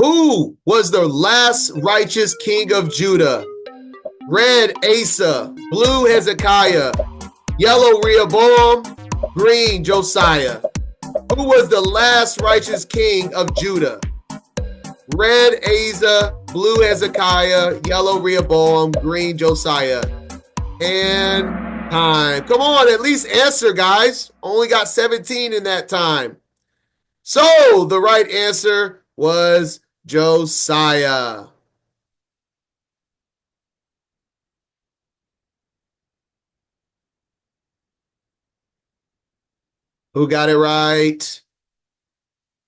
Who was the last righteous king of Judah? Red, Asa. Blue, Hezekiah. Yellow, Rehoboam. Green, Josiah. Who was the last righteous king of Judah? Red, Asa. Blue, Hezekiah. Yellow, Rehoboam. Green, Josiah. And time. Come on, at least answer, guys. Only got 17 in that time. So the right answer was Josiah. Who got it right?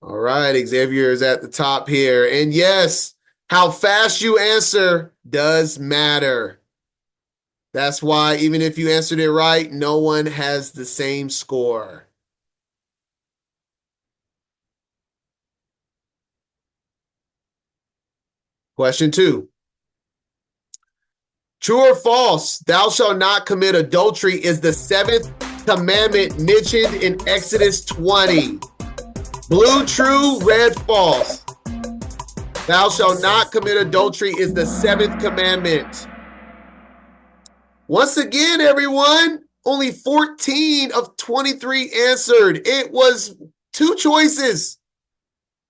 All right, Xavier is at the top here. And yes, how fast you answer does matter. That's why even if you answered it right, no one has the same score. Question 2. True or false, thou shalt not commit adultery is the 7th commandment mentioned in Exodus 20. Blue, true, red, false. Thou shalt not commit adultery is the 7th commandment. Once again, everyone, only 14 of 23 answered. It was 2 choices.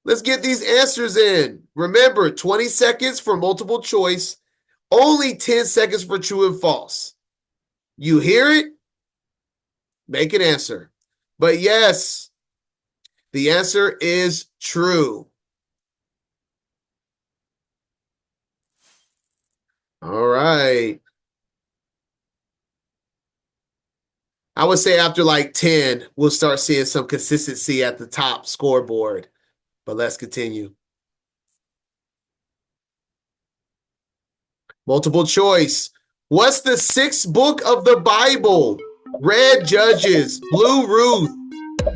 Let's get these answers in. Remember, 20 seconds for multiple choice, only 10 seconds for true and false. You hear it? Make an answer. But yes, the answer is true. All right. I would say after like 10, we'll start seeing some consistency at the top scoreboard. But let's continue. Multiple choice. What's the 6th book of the Bible? Red, Judges. Blue, Ruth.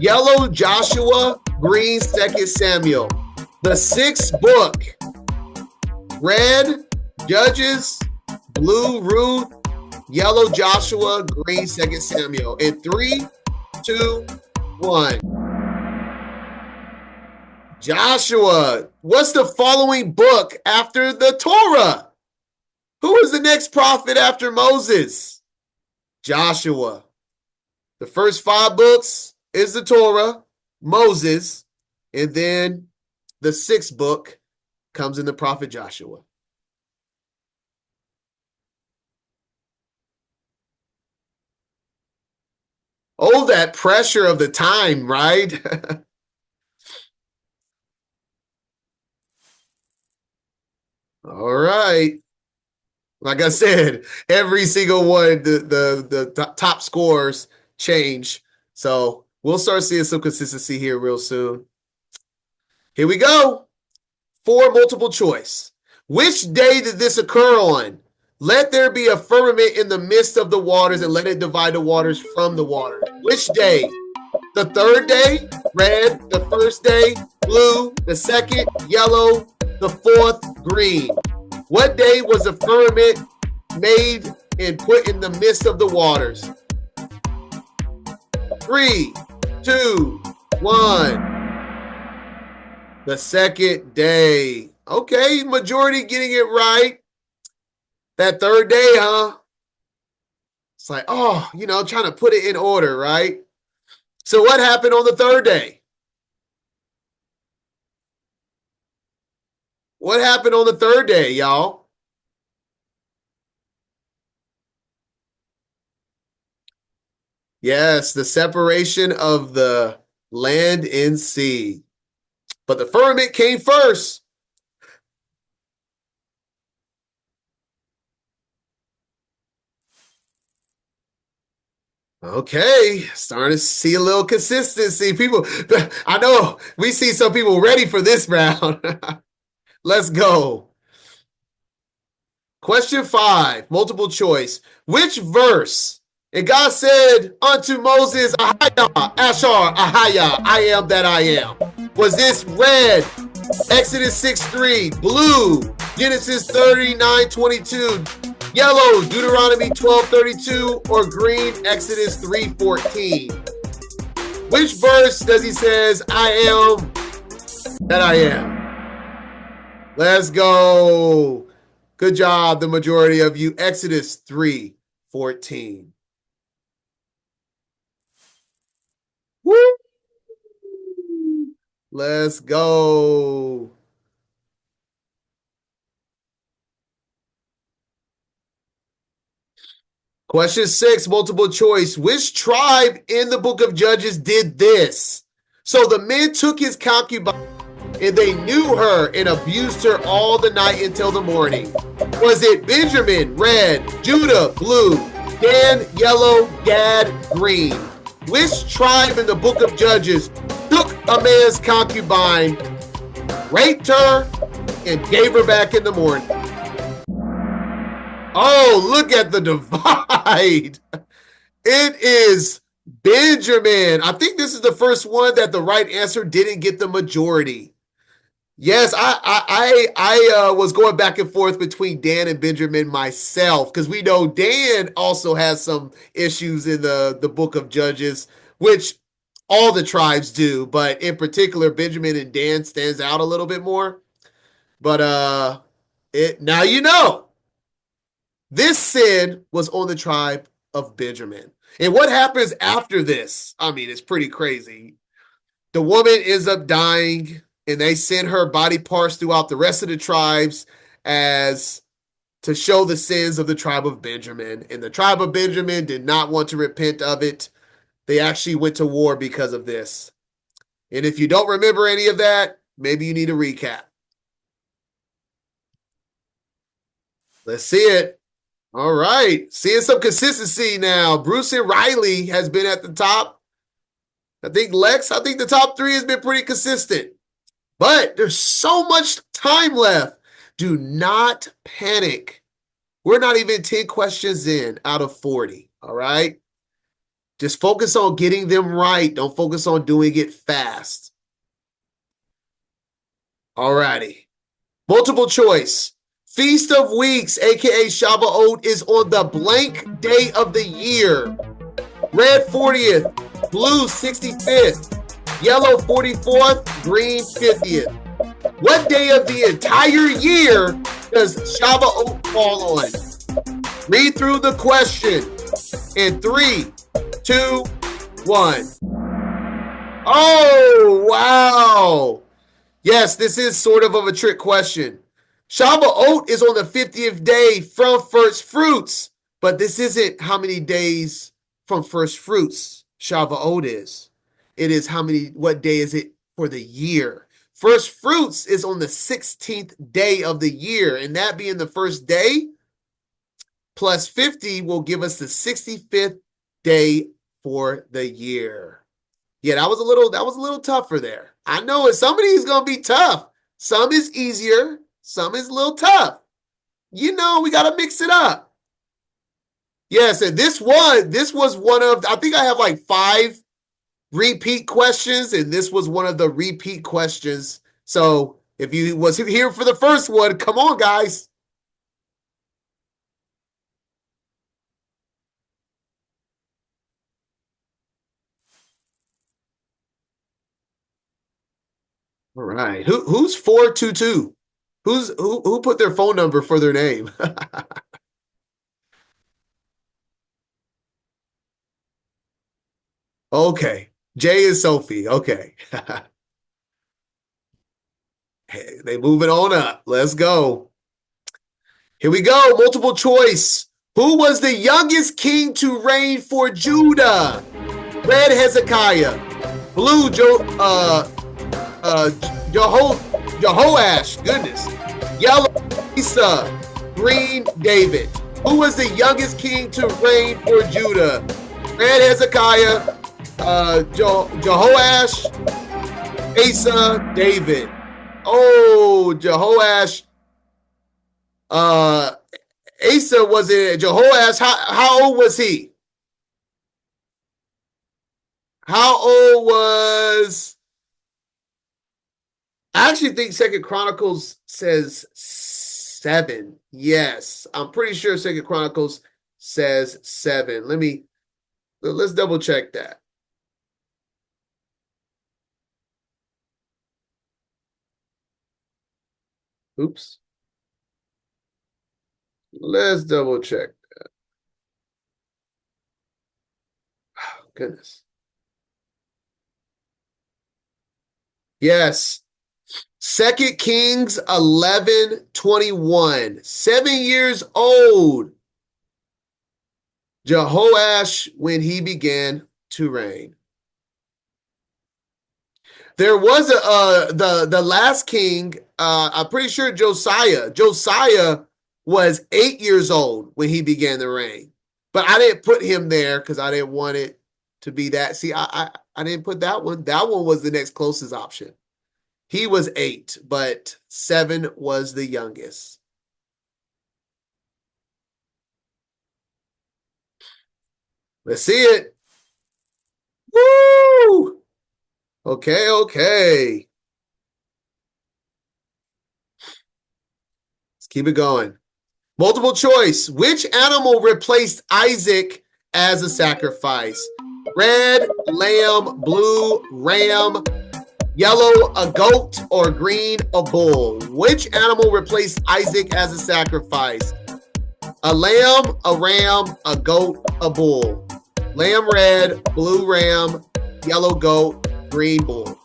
Yellow, Joshua. Green, 2 Samuel. The 6th book. Red, Judges. Blue, Ruth. Yellow, Joshua. Green, 2 Samuel. In 3, 2, 1. Joshua. What's the following book after the Torah? Who is the next prophet after Moses? Joshua. The first 5 books is the Torah, Moses, and then the 6th book comes in the prophet Joshua. Oh, that pressure of the time, right? All right. Like I said, every single one, the top scores change. So we'll start seeing some consistency here real soon. Here we go. 4 multiple choice. Which day did this occur on? Let there be a firmament in the midst of the waters and let it divide the waters from the waters. Which day? The 3rd day, red. The 1st day, blue. The 2nd, yellow. The 4th, green. What day was the firmament made and put in the midst of the waters? 3, 2, 1. The 2nd day. Okay, majority getting it right. That 3rd day, huh? It's like, oh, trying to put it in order, right? So what happened on the 3rd day? What happened on the 3rd day, y'all? Yes, the separation of the land and sea. But the firmament came first. Okay, starting to see a little consistency. People, I know we see some people ready for this round. Let's go. Question 5, multiple choice. Which verse? And God said unto Moses, Ahaya, Ashar, Ahaya, I am that I am. Was this red, Exodus 6:3, blue, Genesis 39:22, yellow, Deuteronomy 12:32, or green, Exodus 3:14? Which verse does he says, I am that I am? Let's go. Good job, the majority of you. Exodus 3:14. Woo! Let's go. Question 6, multiple choice. Which tribe in the book of Judges did this? So the men took his concubine and they knew her and abused her all the night until the morning. Was it Benjamin, red, Judah, blue, Dan, yellow, Gad, green? Which tribe in the book of Judges took a man's concubine, raped her, and gave her back in the morning? Oh, look at the divide. It is Benjamin. I think this is the first one that the right answer didn't get the majority. Yes, I was going back and forth between Dan and Benjamin myself because we know Dan also has some issues in the book of Judges, which all the tribes do, but in particular Benjamin and Dan stands out a little bit more. But now you know. This sin was on the tribe of Benjamin. And what happens after this? I mean, it's pretty crazy. The woman ends up dying, and they send her body parts throughout the rest of the tribes as to show the sins of the tribe of Benjamin. And the tribe of Benjamin did not want to repent of it. They actually went to war because of this. And if you don't remember any of that, maybe you need a recap. Let's see it. All right. Seeing some consistency now. Bruce and Riley has been at the top. I think the top three has been pretty consistent. But there's so much time left. Do not panic. We're not even 10 questions in out of 40. All right. Just focus on getting them right. Don't focus on doing it fast. All righty. Multiple choice. Feast of Weeks, aka Shavuot, is on the blank day of the year. Red 40th, blue 65th, yellow 44th, green 50th. What day of the entire year does Shavuot fall on? Read through the question in 3, 2, 1. Oh, wow. Yes, this is sort of a trick question. Shavuot is on the 50th day from first fruits, but this isn't how many days from first fruits Shavuot is. It is what day is it for the year? First fruits is on the 16th day of the year, and that being the first day, plus 50 will give us the 65th day for the year. Yeah, that was a little tougher there. I know it. Some of these gonna be tough. Some is easier. Some is a little tough. You know, we got to mix it up. Yes, and this was one of, I think I have like 5 repeat questions, and this was one of the repeat questions. So if you was here for the first one, come on, guys. All right. Who's 422? Who put their phone number for their name? Okay. Jay and Sophie. Okay. Hey, they moving on up. Let's go. Here we go. Multiple choice. Who was the youngest king to reign for Judah? Red Hezekiah, blue Jehoash, goodness, yellow Asa, green David. Who was the youngest king to reign for Judah? Red Hezekiah, Jehoash, Asa, David. Oh, Jehoash. Asa was it? Jehoash. How old was he? How old was? I actually think Second Chronicles says 7. Yes, I'm pretty sure Second Chronicles says 7. Let's double check that. Oops. Let's double check. Oh, goodness. Yes. 2 Kings 11:21. 7 years old, Jehoash, when he began to reign. There was the last king, I'm pretty sure Josiah. Josiah was 8 years old when he began to reign. But I didn't put him there because I didn't want it to be that. See, I didn't put that one. That one was the next closest option. He was 8, but 7 was the youngest. Let's see it. Woo! Okay, okay. Let's keep it going. Multiple choice. Which animal replaced Isaac as a sacrifice? Red, lamb, blue, ram, yellow, a goat, or green, a bull? Which animal replaced Isaac as a sacrifice? A lamb, a ram, a goat, a bull. Lamb red, blue ram, yellow goat, green bull.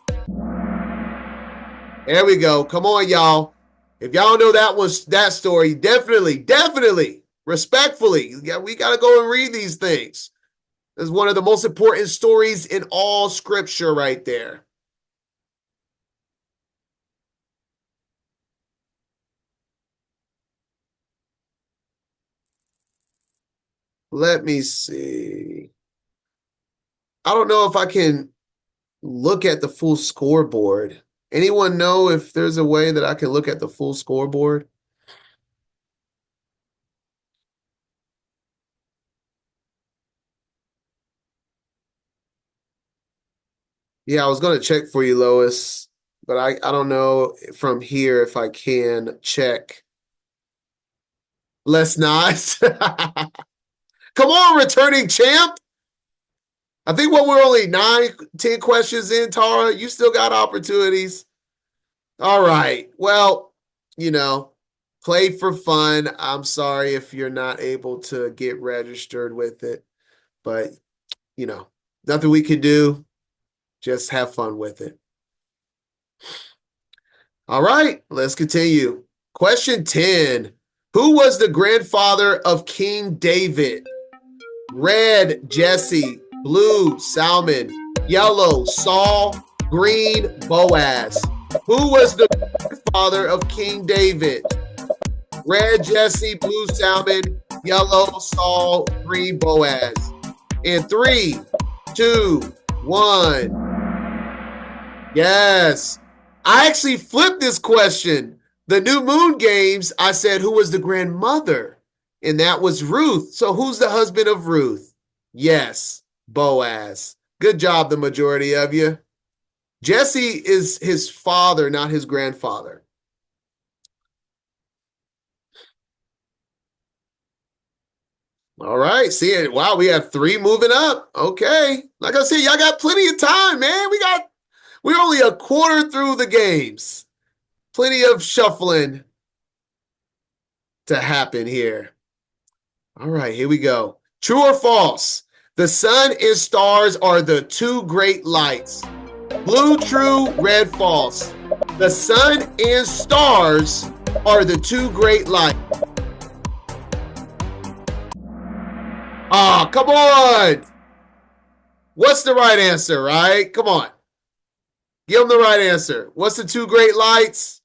There we go. Come on, y'all. If y'all know that story, definitely, respectfully, we got to go and read these things. It's one of the most important stories in all scripture right there. Let me see. I don't know if I can look at the full scoreboard. Anyone know if there's a way that I can look at the full scoreboard? Yeah, I was going to check for you, Lois, but I don't know from here if I can check. Let's not. Come on, returning champ. I think we're only 9, 10 questions in, Tara. You still got opportunities. All right. Well, play for fun. I'm sorry if you're not able to get registered with it, but, nothing we can do. Just have fun with it. All right, let's continue. Question 10. Who was the grandfather of King David? Red, Jesse. Blue, Salmon. Yellow, Saul. Green, Boaz. Who was the grandfather of King David? Red, Jesse. Blue, Salmon. Yellow, Saul. Green, Boaz. In 3, 2, 1. Yes. I actually flipped this question. The New Moon games, I said, who was the grandmother? And that was Ruth. So who's the husband of Ruth? Yes, Boaz. Good job, the majority of you. Jesse is his father, not his grandfather. All right. See it. Wow, we have 3 moving up. Okay. Like I said, y'all got plenty of time, man. We're only a quarter through the games. Plenty of shuffling to happen here. All right, here we go. True or false? The sun and stars are the 2 great lights. Blue true, red false. The sun and stars are the 2 great lights. Ah, come on. What's the right answer, right? Come on. Give them the right answer. What's the 2 great lights?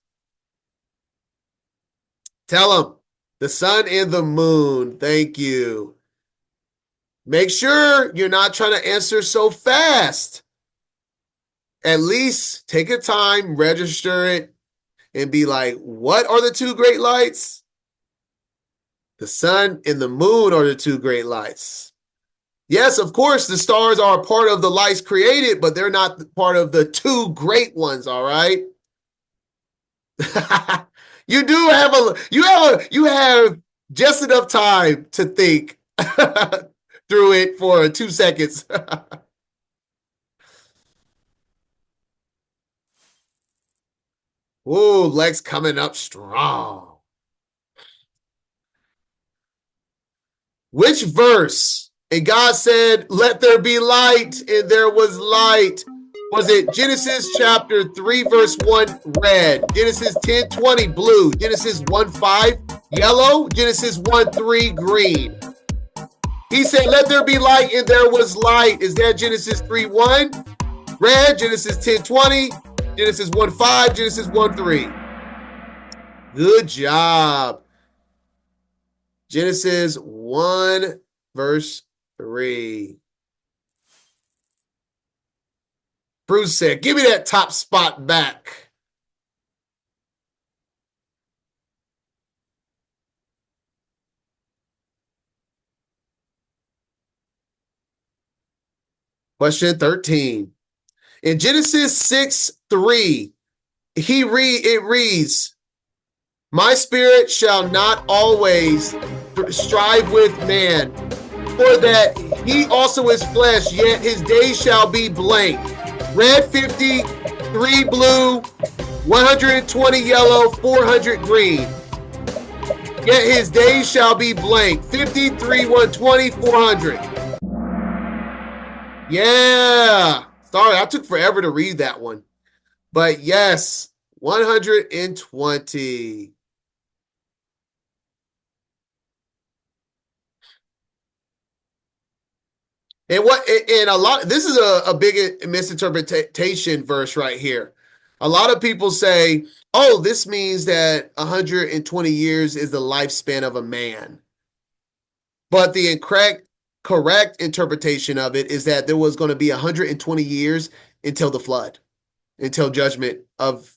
Tell them. The sun and the moon. Thank you. Make sure you're not trying to answer so fast. At least take a time, register it, and be like, what are the 2 great lights? The sun and the moon are the 2 great lights. Yes, of course, the stars are a part of the lights created, but they're not part of the 2 great ones, all right? You have just enough time to think through it for 2 seconds. Ooh, Lex coming up strong. Which verse? And God said, let there be light, and there was light. Was it Genesis chapter 3, verse 1, red? Genesis 10:20, blue. Genesis 1:5, yellow. Genesis 1:3, green. He said, let there be light, and there was light. Is that Genesis 3:1, red? Genesis 10:20, Genesis 1:5, Genesis 1:3. Good job. Genesis 1, verse 3. Bruce said, give me that top spot back. Question 13. In Genesis 6:3, it reads, my spirit shall not always strive with man, for that he also is flesh, yet his days shall be blank. Red 50, 3 blue, 120 yellow, 400 green. Yet his days shall be blank. 53, 120, 400. Yeah. Sorry, I took forever to read that one. But yes, 120. And a lot, this is a big misinterpretation verse right here. A lot of people say, oh, this means that 120 years is the lifespan of a man. But the correct interpretation of it is that there was going to be 120 years until the flood, until judgment of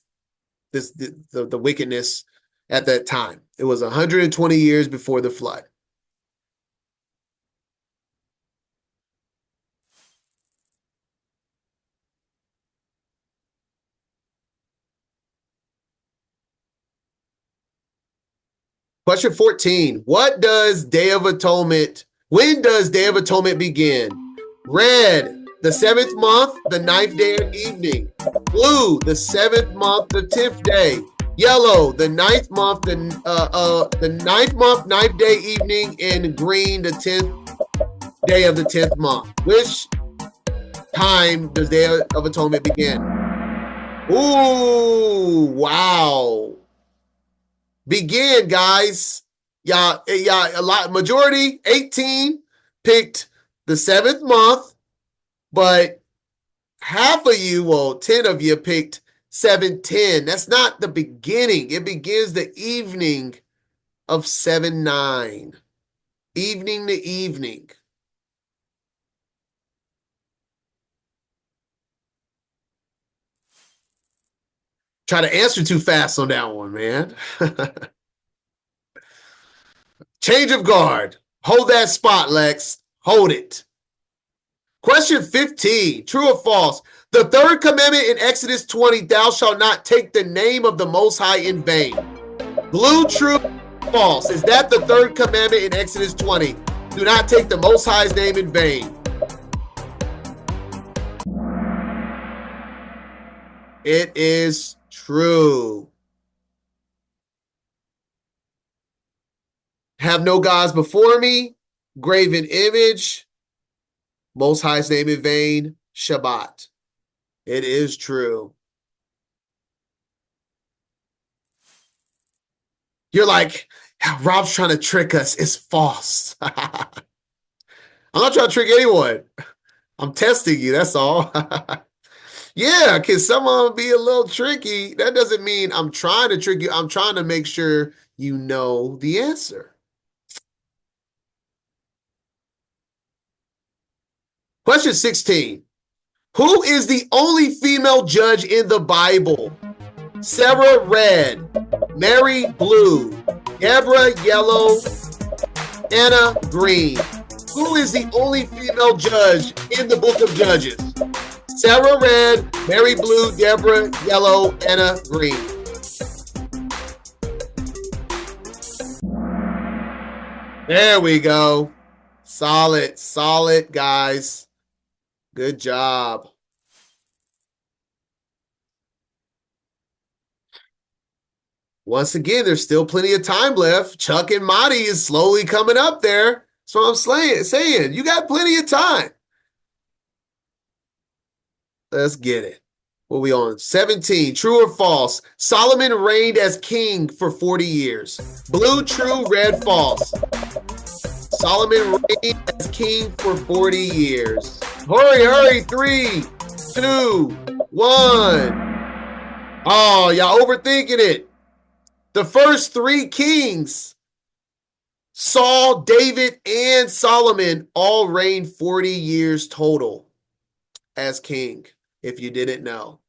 the wickedness at that time. It was 120 years before the flood. Question 14. When does Day of Atonement begin? Red, the 7th month, the 9th day and evening. Blue, the 7th month, the 10th day. Yellow, the 9th month, the 9th month, 9th day evening. And green, the 10th day of the 10th month. Which time does Day of Atonement begin? Ooh, wow. Begin, guys. Yeah, a lot. Majority, 18, picked the 7th month, but half of you, well, 10 of you picked 7/10. That's not the beginning. It begins the evening of 7/9. Evening to evening. Try to answer too fast on that one, man. Change of guard. Hold that spot, Lex. Hold it. Question 15. True or false? The third commandment in Exodus 20, thou shalt not take the name of the Most High in vain. Blue, true, false. Is that the third commandment in Exodus 20? Do not take the Most High's name in vain. It is true. Have no gods before me. Graven image. Most High's name in vain. Shabbat. It is true. You're like, Rob's trying to trick us. It's false. I'm not trying to trick anyone. I'm testing you. That's all. Yeah, can someone be a little tricky? That doesn't mean I'm trying to trick you. I'm trying to make sure you know the answer. Question 16. Who is the only female judge in the Bible? Sarah, red. Mary, blue. Deborah, yellow. Anna, green. Who is the only female judge in the book of Judges? Sarah, red. Mary, blue. Deborah, yellow. Anna, green. There we go. Solid, solid, guys. Good job. Once again, there's still plenty of time left. Chuck and Marty is slowly coming up there. That's what I'm saying. You got plenty of time. Let's get it. What are we on? 17. True or false? Solomon reigned as king for 40 years. Blue, true, red, false. Solomon reigned as king for 40 years. Hurry, hurry. 3, 2, 1. Oh, y'all overthinking it. The first 3 kings, Saul, David, and Solomon, all reigned 40 years total as king, if you didn't know.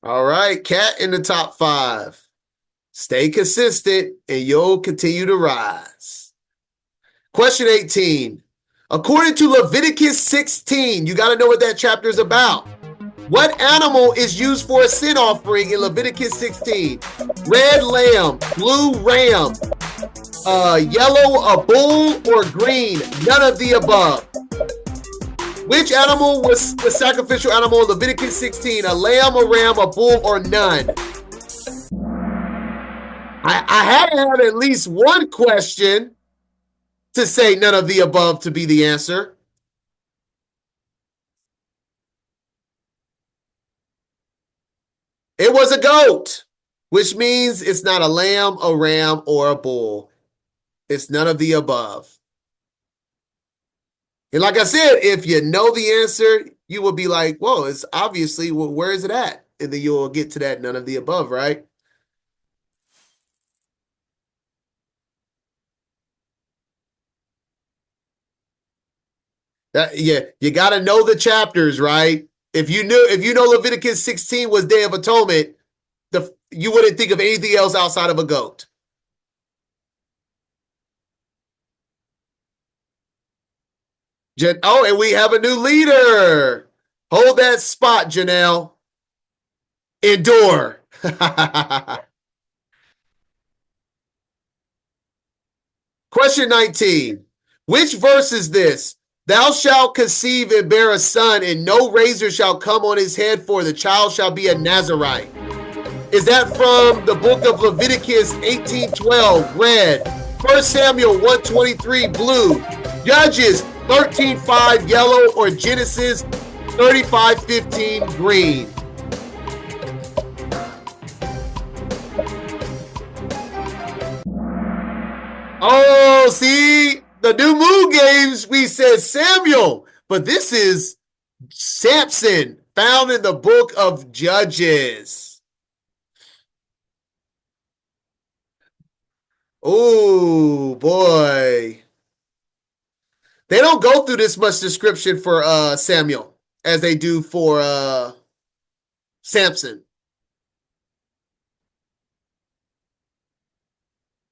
All right, Cat in the top 5. Stay consistent and you'll continue to rise. Question 18. According to Leviticus 16, you got to know what that chapter is about. What animal is used for a sin offering in Leviticus 16? Red lamb, blue ram, yellow a bull, or green? None of the above. Which animal was the sacrificial animal in Leviticus 16? A lamb, a ram, a bull, or none? I had to have at least one question to say none of the above to be the answer. It was a goat, which means it's not a lamb, a ram, or a bull. It's none of the above. And like I said, if you know the answer, you will be like, whoa, it's obviously, well, where is it at? And then you'll get to that none of the above, right? Yeah, you got to know the chapters, right? If you know Leviticus 16 was Day of Atonement, you wouldn't think of anything else outside of a goat. And we have a new leader. Hold that spot, Janelle. Endure. Question 19. Which verse is this? Thou shalt conceive and bear a son, and no razor shall come on his head, for the child shall be a Nazarite. Is that from the book of Leviticus 18:12, red, 1 Samuel 1:23, blue, Judges 13:5, yellow, or Genesis 35:15, green? Oh, see, the new moon games, we said Samuel, but this is Samson, found in the book of Judges. Oh, boy. They don't go through this much description for Samuel as they do for Samson.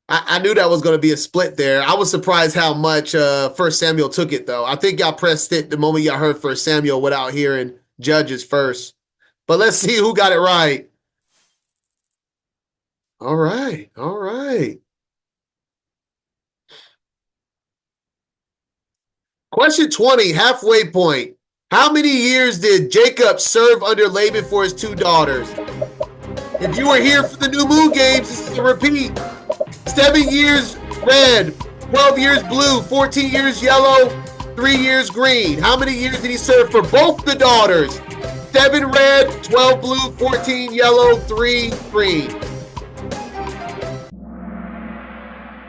I knew that was going to be a split there. I was surprised how much First Samuel took it, though. I think y'all pressed it the moment y'all heard First Samuel without hearing Judges first. But let's see who got it right. All right. All right. Question 20, halfway point. How many years did Jacob serve under Laban for his 2 daughters? If you were here for the new moon games, this is a repeat. 7 years red, 12 years blue, 14 years yellow, 3 years green. How many years did he serve for both the daughters? 7 red, 12 blue, 14 yellow, 3 green.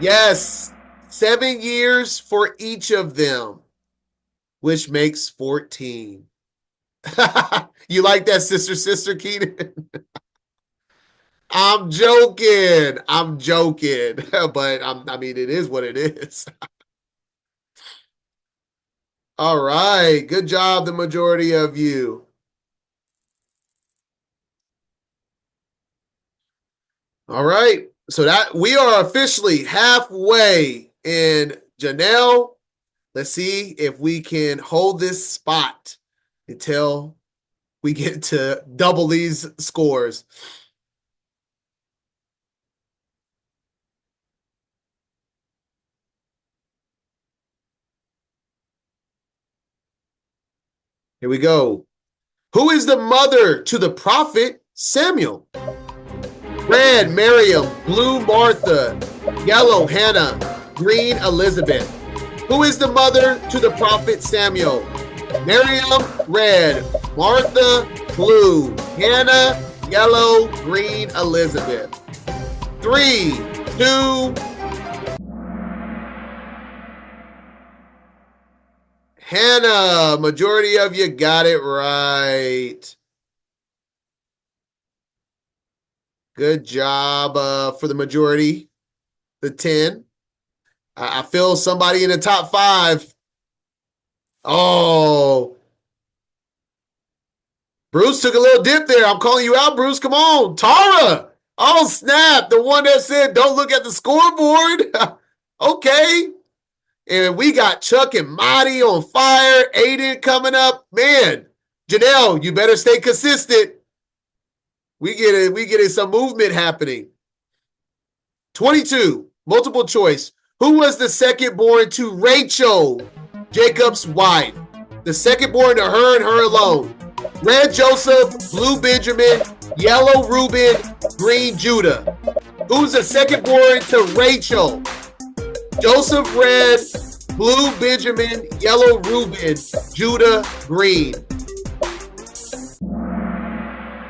Yes, 7 years for each of them, which makes 14. You like that, sister, Keenan? I'm joking. But I mean, it is what it is. All right. Good job, the majority of you. All right. So that we are officially halfway in. Janelle, let's see if we can hold this spot until we get to double these scores. Here we go. Who is the mother to the prophet Samuel? Red, Miriam. Blue, Martha. Yellow, Hannah. Green, Elizabeth. Who is the mother to the prophet Samuel? Miriam, red. Martha, blue. Hannah, yellow. Green, Elizabeth. 3, 2. Hannah, majority of you got it right. Good job for the majority, the 10. I feel somebody in the top 5. Oh, Bruce took a little dip there. I'm calling you out, Bruce. Come on. Tara. Oh, snap. The one that said, don't look at the scoreboard. Okay. And we got Chuck and Marty on fire. Aiden coming up. Man, Janelle, you better stay consistent. We get some movement happening. 22, multiple choice. Who was the second born to Rachel, Jacob's wife? The second born to her and her alone. Red Joseph, blue Benjamin, yellow Reuben, green Judah. Who's the second born to Rachel? Joseph red, blue Benjamin, yellow Reuben, Judah green.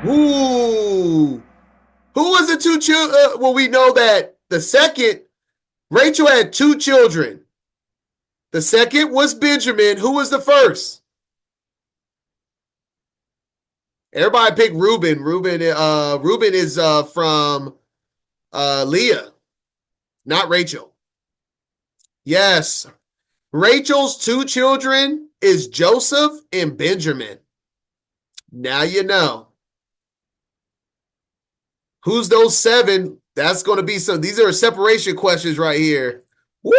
Ooh. Who was the two children? Well, we know that the second, Rachel had 2 children. The second was Benjamin. Who was the first? Everybody picked Reuben. Reuben is from Leah, not Rachel. Yes. Rachel's 2 children is Joseph and Benjamin. Now you know. Who's those 7? That's going to be some. These are separation questions right here. Woo!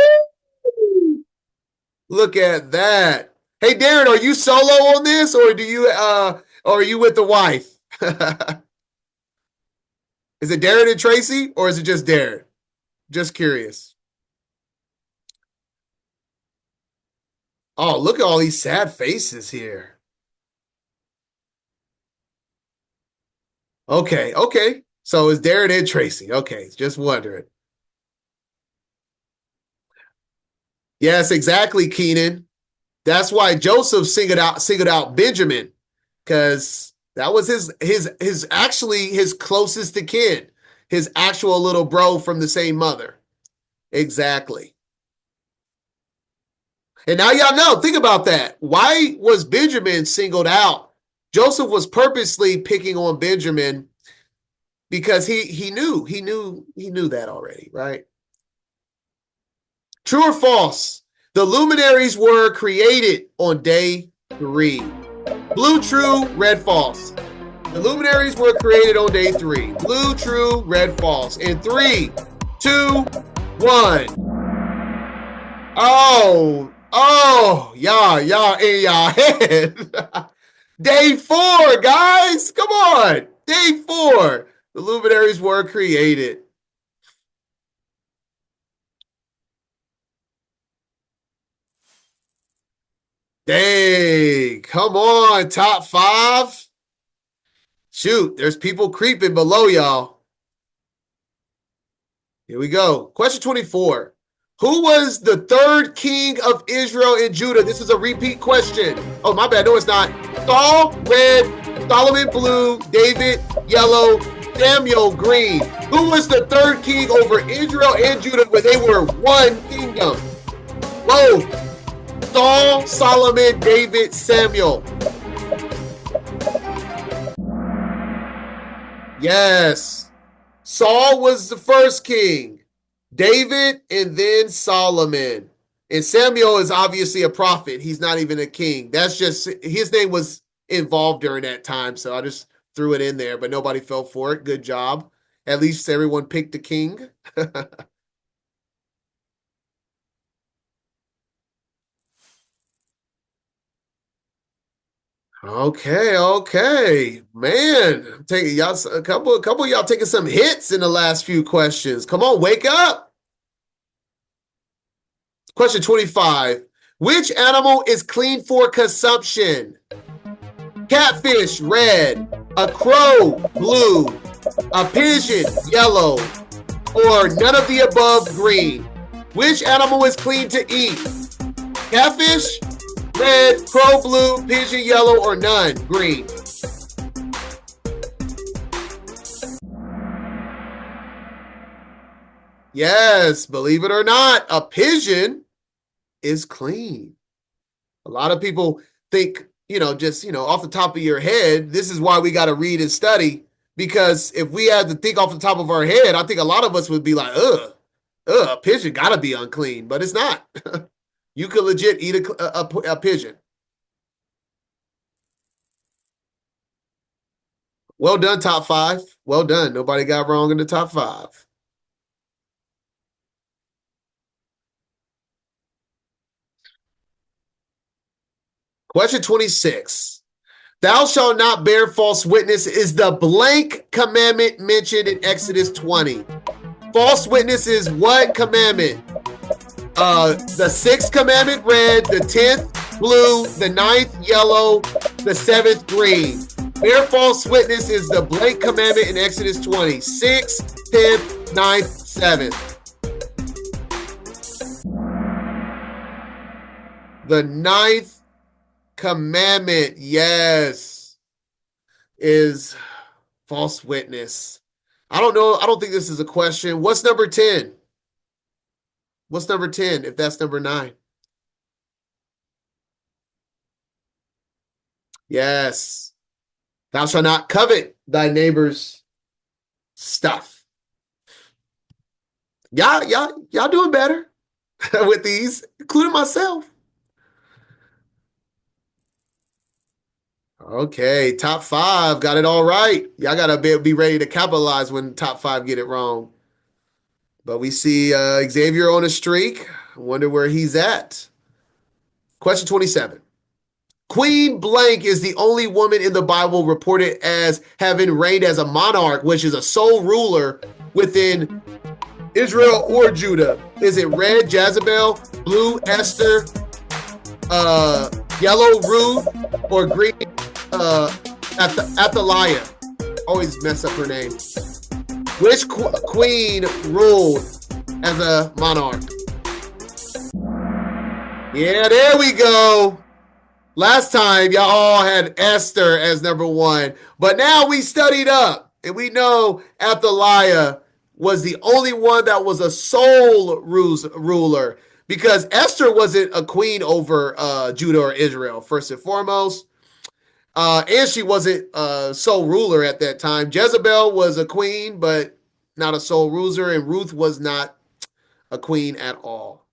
Look at that. Hey, Darren, are you solo on this, or are you with the wife? Is it Darren and Tracy, or is it just Darren? Just curious. Oh, look at all these sad faces here. Okay. So it's Darren and Tracy. Okay, just wondering. Yes, exactly, Keenan. That's why Joseph singled out Benjamin, because that was his actually his closest to kin, his actual little bro from the same mother. Exactly. And now y'all know, think about that. Why was Benjamin singled out? Joseph was purposely picking on Benjamin because he knew that already, right? True or false? The luminaries were created on day 3. Blue, true, red, false. The luminaries were created on day 3. Blue, true, red, false. In 3, 2, 1. Oh, y'all in y'all head. Day 4, guys. Come on. Day 4. The luminaries were created. Dang. Come on, top 5. Shoot, there's people creeping below y'all. Here we go. Question 24. Who was the 3rd king of Israel and Judah? This is a repeat question. Oh, my bad. No, it's not. Saul, red. Solomon, blue. David, yellow. Samuel, green. Who was the 3rd king over Israel and Judah when they were one kingdom? Both. Saul, Solomon, David, Samuel. Yes. Saul was the first king. David and then Solomon. And Samuel is obviously a prophet. He's not even a king. That's just, his name was involved during that time. So I just threw it in there, but nobody fell for it. Good job. At least everyone picked a king. Okay. Man, I'm taking y'all a couple of y'all taking some hits in the last few questions. Come on, wake up. Question 25. Which animal is clean for consumption? Catfish, red. A crow, blue. A pigeon, yellow. Or none of the above, green. Which animal is clean to eat? Catfish, red, crow, blue, pigeon, yellow, or none, green. Yes, believe it or not, a pigeon is clean. A lot of people think, just, off the top of your head, this is why we got to read and study, because if we had to think off the top of our head, I think a lot of us would be like, a pigeon got to be unclean, but it's not. You could legit eat a pigeon. Well done, top five. Well done. Nobody got wrong in the top five. Question 26. Thou shalt not bear false witness is the blank commandment mentioned in Exodus 20. False witness is what commandment? The 6th commandment, red. The 10th, blue. The 9th, yellow. The 7th, green. Bear false witness is the blank commandment in Exodus 20. 6th, 10th, 9th, 7th. The 9th commandment, yes, is false witness. I don't know. I don't think this is a question. What's number 10? What's number 10 if that's number 9? Yes. Thou shalt not covet thy neighbor's stuff. Y'all doing better with these, including myself. Okay, top 5 got it all right. Y'all got to be ready to capitalize when top 5 get it wrong. But we see Xavier on a streak. I wonder where he's at. Question 27. Queen blank is the only woman in the Bible reported as having reigned as a monarch, which is a sole ruler within Israel or Judah. Is it red, Jezebel, blue, Esther, yellow, Ruth, or green, Athaliah? Always mess up her name. Which queen ruled as a monarch? Yeah, there we go. Last time, y'all all had Esther as number 1. But now we studied up, and we know Athaliah was the only one that was a sole ruler, because Esther wasn't a queen over Judah or Israel, first and foremost. And she wasn't a sole ruler at that time. Jezebel was a queen, but not a sole ruler, and Ruth was not a queen at all.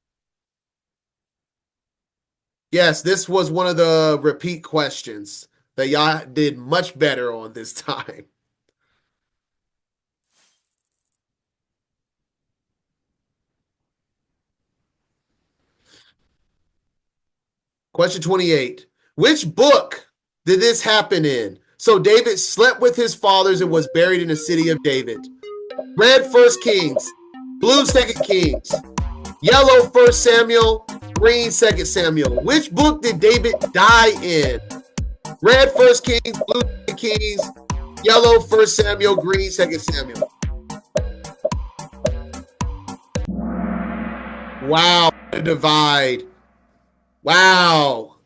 Yes, this was one of the repeat questions that y'all did much better on this time. Question 28. Which book did this happen in? So David slept with his fathers and was buried in the city of David. Red, 1 Kings. Blue, 2 Kings. Yellow, 1 Samuel. Green, 2 Samuel. Which book did David die in? Red, 1 Kings. Blue, 2 Kings. Yellow, 1 Samuel. Green, 2 Samuel. Wow, what a divide. Wow.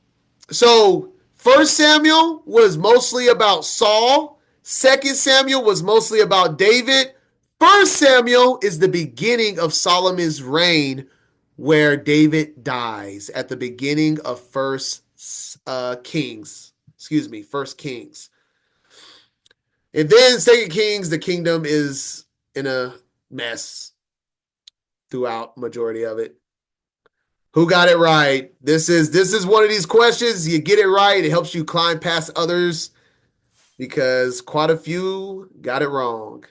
So 1 Samuel was mostly about Saul. 2 Samuel was mostly about David. 1 Samuel is the beginning of Solomon's reign, where David dies at the beginning of 1 Kings. Excuse me, 1 Kings. And then 2 Kings, the kingdom is in a mess throughout majority of it. Who got it right? This is one of these questions. You get it right, it helps you climb past others, because quite a few got it wrong.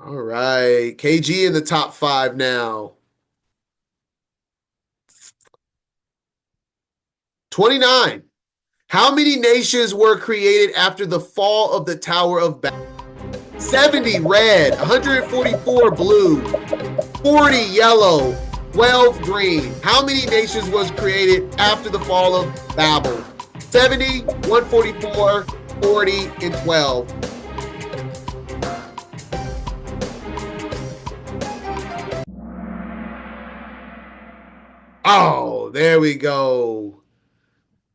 All right, KG in the top 5 now. 29. How many nations were created after the fall of the Tower of Babel? 70 red, 144 blue, 40 yellow, 12 green. How many nations was created after the fall of Babel? 70, 144, 40, and 12. Oh, there we go.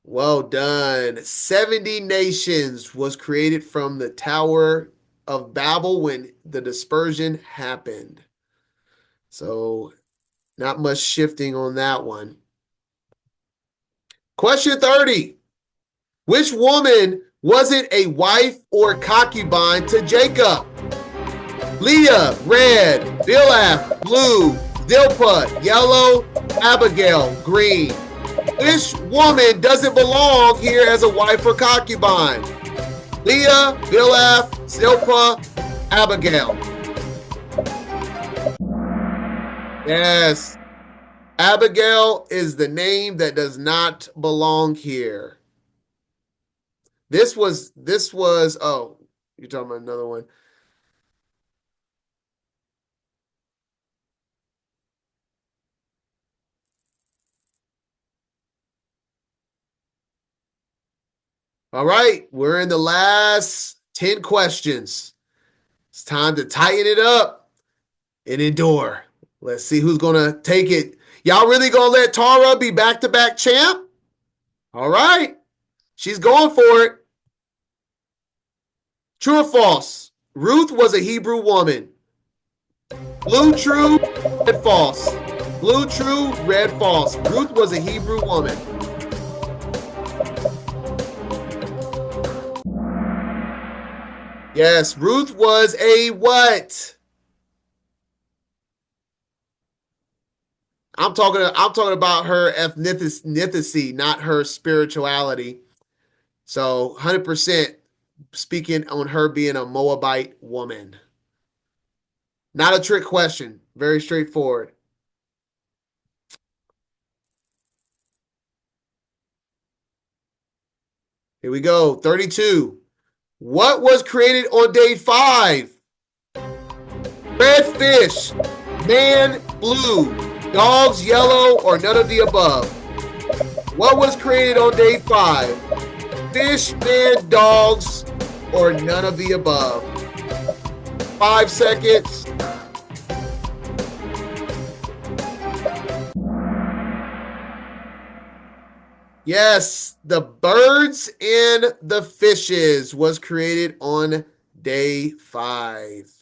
Well done. 70 nations was created from the Tower of Babel when the dispersion happened. So not much shifting on that one. Question 30. Which woman wasn't a wife or concubine to Jacob? Leah, red. Bilhah, blue. Zilpah, yellow. Abigail, green. Which woman doesn't belong here as a wife or concubine? Leah, Bilhah, Zilpah, Abigail. Yes. Abigail is the name that does not belong here. This was, oh, you're talking about another one. All right, we're in the last 10 questions. It's time to tighten it up and endure. Let's see who's going to take it. Y'all really going to let Tara be back-to-back champ? All right. She's going for it. True or false? Ruth was a Hebrew woman. Blue, true, red, false. Blue, true, red, false. Ruth was a Hebrew woman. Yes, Ruth was a what? I'm talking about her ethnicity, not her spirituality. So 100% speaking on her being a Moabite woman. Not a trick question. Very straightforward. Here we go. 32. What was created on day 5? Red fish, man blue, dogs yellow, or none of the above? What was created on day 5? Fish, man, dogs, or none of the above? 5 seconds. Yes, the birds and the fishes was created on day 5.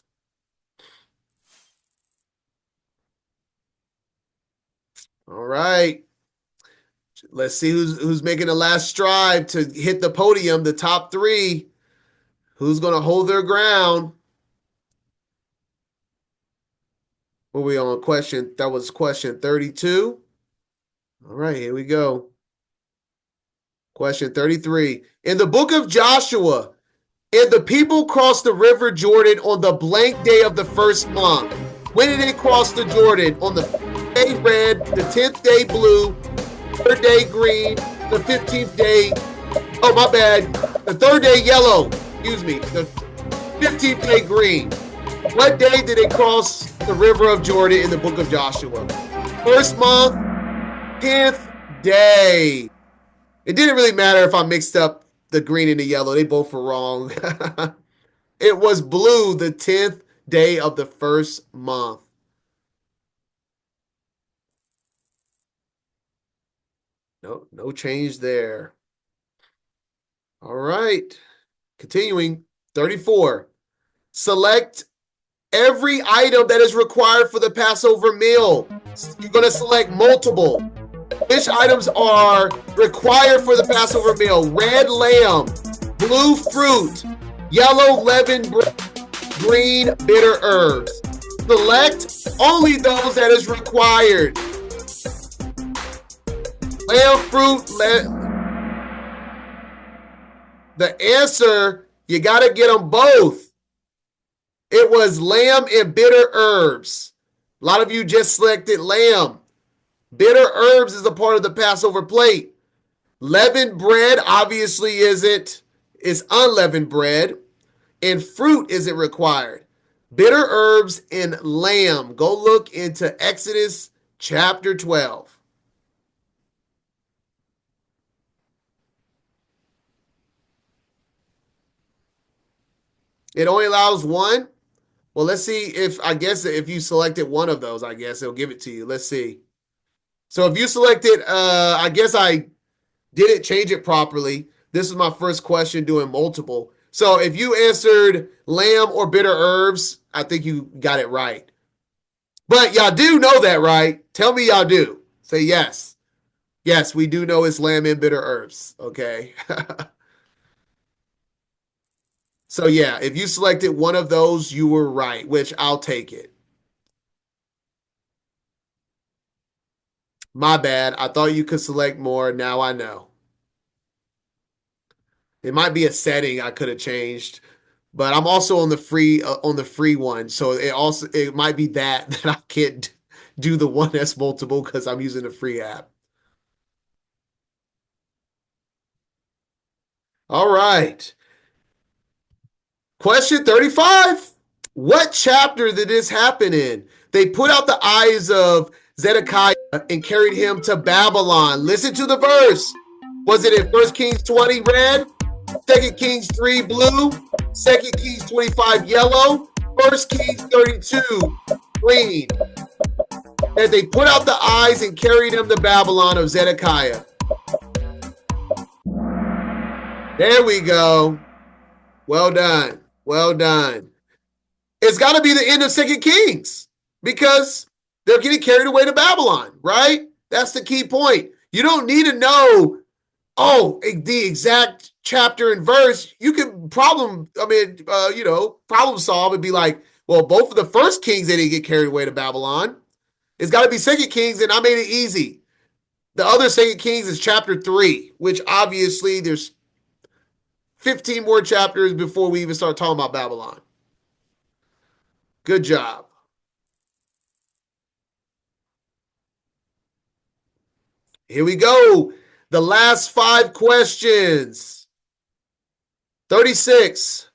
All right. Let's see who's making the last stride to hit the podium, the top 3. Who's going to hold their ground? What were we on? Question? That was question 32. All right, here we go. Question 33. In the book of Joshua, and the people crossed the river Jordan on the blank day of the first month. When did they cross the Jordan? On the 5th day red, the 10th day blue, 3rd day green, the 15th day, oh my bad, the 3rd day yellow, excuse me, the 15th day green. What day did they cross the river of Jordan in the book of Joshua? First month, 10th day. It didn't really matter if I mixed up the green and the yellow. They both were wrong. It was blue, the 10th day of the first month. No change there. All right. Continuing. 34. Select every item that is required for the Passover meal. You're going to select multiple. Which items are required for the Passover meal? Red lamb, blue fruit, yellow leavened bread, green bitter herbs. Select only those that is required. Lamb, fruit, the answer, you got to get them both. It was lamb and bitter herbs. A lot of you just selected lamb. Bitter herbs is a part of the Passover plate. Leavened bread obviously isn't. It's unleavened bread. And fruit isn't required. Bitter herbs and lamb. Go look into Exodus chapter 12. It only allows one. Well, let's see if I guess if you selected one of those, I guess it'll give it to you. Let's see. So if you selected, I guess I didn't change it properly. This is my first question doing multiple. So if you answered lamb or bitter herbs, I think you got it right. But y'all do know that, right? Tell me y'all do. Say yes. Yes, we do know it's lamb and bitter herbs. Okay. So yeah, if you selected one of those, you were right, which I'll take it. My bad. I thought you could select more. Now I know. It might be a setting I could have changed, but I'm also on the free one, so it might be that that I can't do the one that's multiple because I'm using the free app. All right. Question 35. What chapter did this happen in? They put out the eyes of Zedekiah and carried him to Babylon. Listen to the verse. Was it in 1 Kings 20 red, 2 Kings 3 blue, 2 Kings 25 yellow, 1 Kings 32 green? That they put out the eyes and carried him to Babylon of Zedekiah. There we go. Well done. Well done. It's got to be the end of Second Kings because they're getting carried away to Babylon, right? That's the key point. You don't need to know, the exact chapter and verse. You can problem solve and be like, well, both of the first kings, they didn't get carried away to Babylon. It's got to be Second Kings, and I made it easy. The other Second Kings is chapter 3, which obviously there's 15 more chapters before we even start talking about Babylon. Good job. Here we go. The last 5 questions. 36.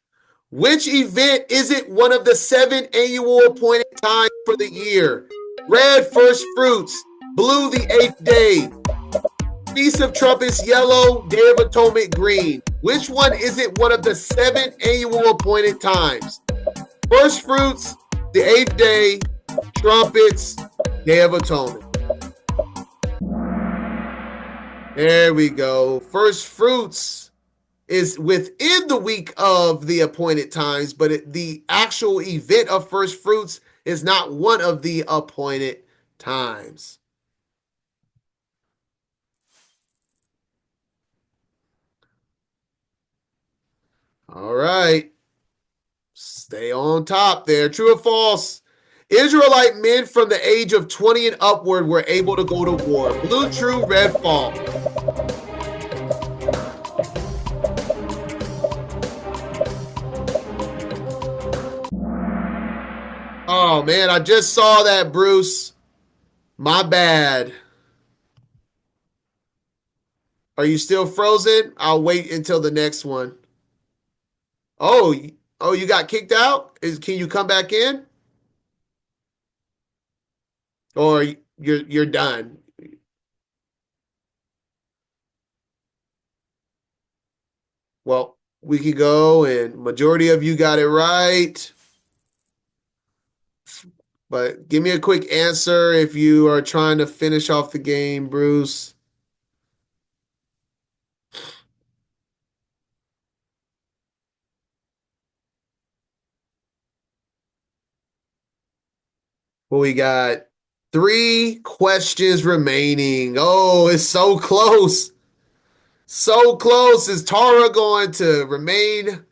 Which event isn't one of the 7 annual appointed times for the year? Red, first fruits. Blue, the 8th day. Feast of Trumpets, yellow. Day of Atonement, green. Which one isn't one of the 7 annual appointed times? First fruits, the 8th day, trumpets, Day of Atonement. There we go. First fruits is within the week of the appointed times, but the actual event of first fruits is not one of the appointed times. All right. Stay on top there. True or false? Israelite men from the age of 20 and upward were able to go to war. Blue, true, red, false. Oh man, I just saw that, Bruce. My bad. Are you still frozen? I'll wait until the next one. Oh, you got kicked out? Can you come back in? Or you're done? Well, we can go, and majority of you got it right. But give me a quick answer if you are trying to finish off the game, Bruce. Well, we got 3 questions remaining. Oh, it's so close. So close. Is Tara going to remain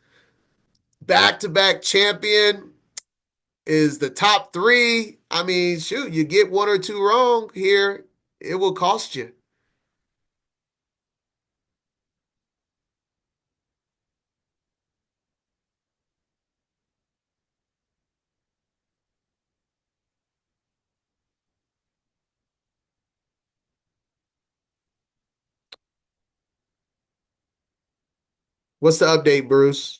back-to-back champion? Is the top 3? I mean, shoot, you get 1 or 2 wrong here, it will cost you. What's the update, Bruce?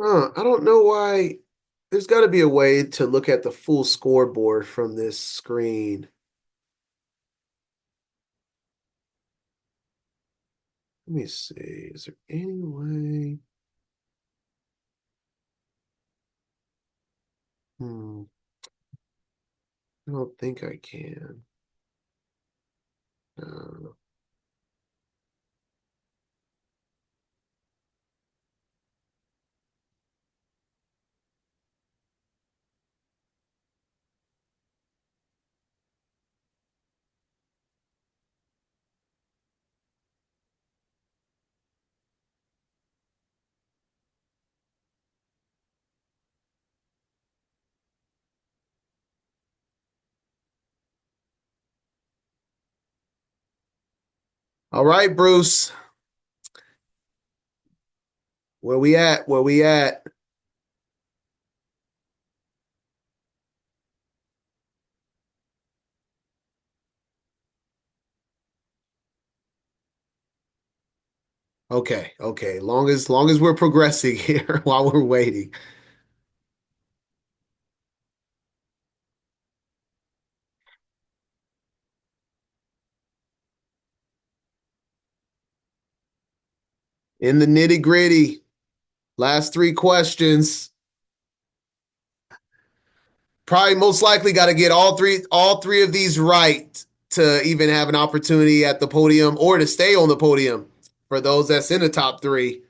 I don't know why. There's got to be a way to look at the full scoreboard from this screen. Let me see. Is there any way? I don't think I can. Uh, all right, Bruce. Where we at? Where we at? Okay, okay. Long as we're progressing here while we're waiting. In the nitty-gritty. Last three questions. Probably most likely got to get all three of these right to even have an opportunity at the podium or to stay on the podium for those that's in the top three.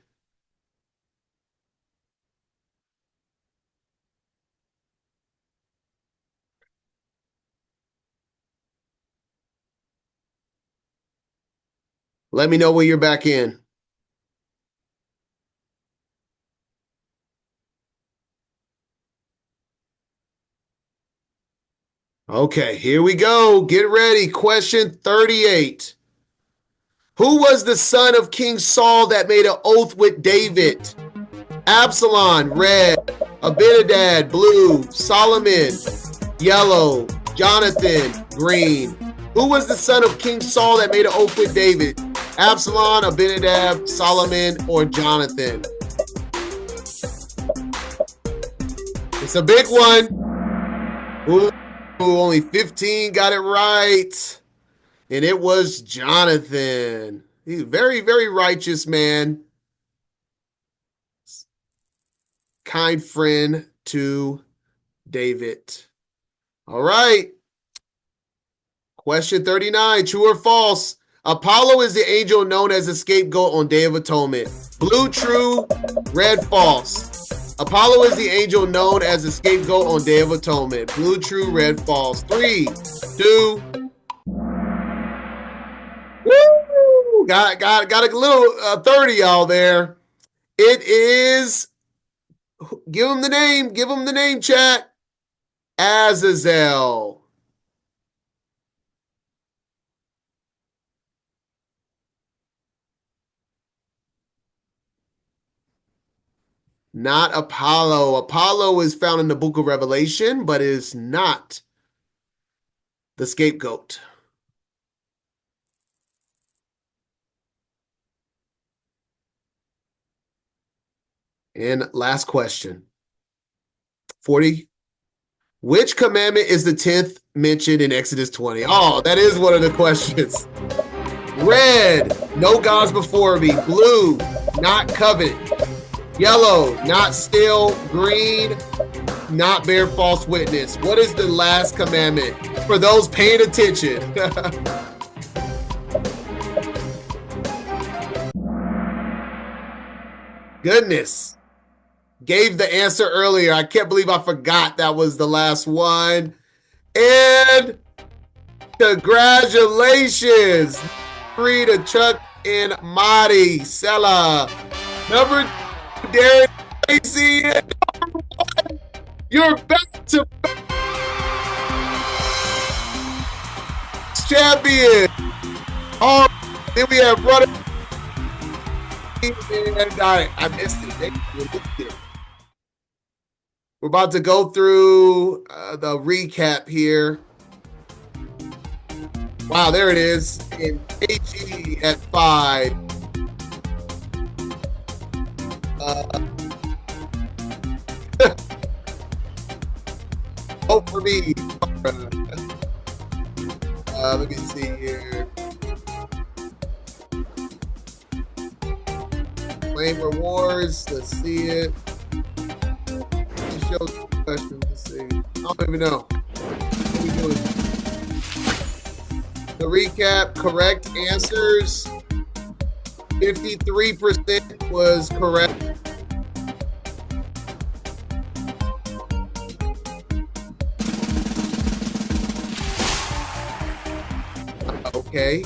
Let me know when you're back in. Okay, here we go. Get ready. Question 38. Who was the son of King Saul that made an oath with David? Absalom, red. Abinadab, blue. Solomon, yellow. Jonathan, green. Who was the son of King Saul that made an oath with David? Absalom, Abinadab, Solomon, or Jonathan? It's a big one. Ooh, only 15 got it right. And it was Jonathan. He's a very, very righteous man. Kind friend to David. All right. Question 39. True or false? Apollo is the angel known as the scapegoat on Day of Atonement. Blue, true. Red, false. Apollo is the angel known as the scapegoat on Day of Atonement. Blue, true. Red, false. 3, 2. Woo! Got a little 30 y'all there. It is. Give him the name. Give him the name, chat. Azazel. Not Apollo. Apollo is found in the book of Revelation, but is not the scapegoat. And last question. 40. Which commandment is the 10th mentioned in Exodus 20? Oh, that is one of the questions. Red, no gods before me. Blue, not covet. Yellow, not steal. Green, not bear false witness. What is the last commandment? For those paying attention. Goodness. Gave the answer earlier. I can't believe I forgot that was the last one. And congratulations. 3 to Chuck and Marty Sella. Number 2, Darren Tracy. You're back to champion. Oh, then we have runner. And I missed it. We're about to go through the recap here. Wow, there it is. In AG at 5. Hope for me. Let me see here. Claim rewards. Let's see it. Show questions. Let's see. I don't even know. What are we doing? The recap, correct answers. 53% was correct. Okay.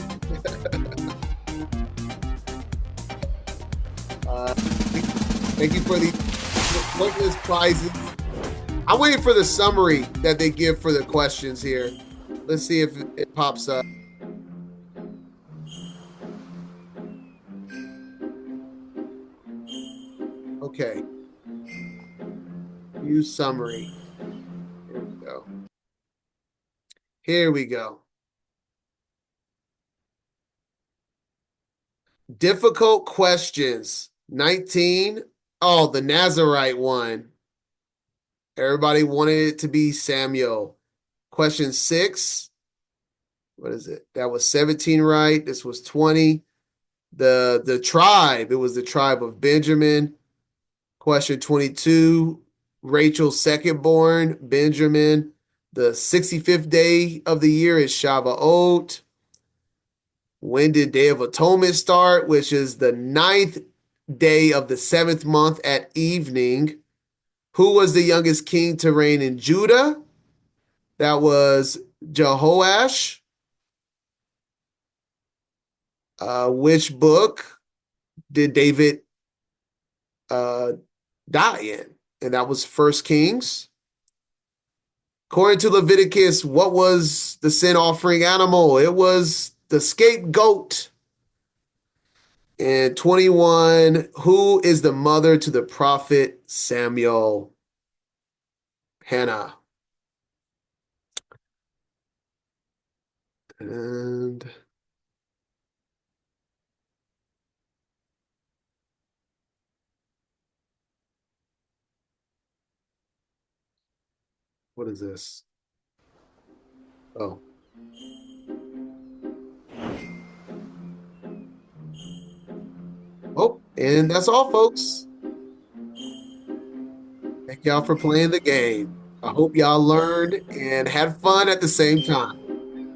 Thank you for the pointless prizes. I'm waiting for the summary that they give for the questions here. Let's see if it pops up. Okay. View summary. Here we go. Here we go. Difficult questions. 19. Oh, the Nazarite one. Everybody wanted it to be Samuel. Question 6. What is it? That was 17 right. This was 20. The tribe. It was the tribe of Benjamin. Question 22. Rachel's second born, Benjamin. The 65th day of the year is Shavuot. When did Day of Atonement start? Which is the 9th day of the 7th month at evening. Who was the youngest king to reign in Judah? That was Jehoash. Which book did David die in? And that was First Kings. According to Leviticus, what was the sin offering animal? It was the scapegoat. And 21, who is the mother to the prophet Samuel? Hannah. And what is this? Oh. Oh, and that's all, folks. Thank y'all for playing the game. I hope y'all learned and had fun at the same time.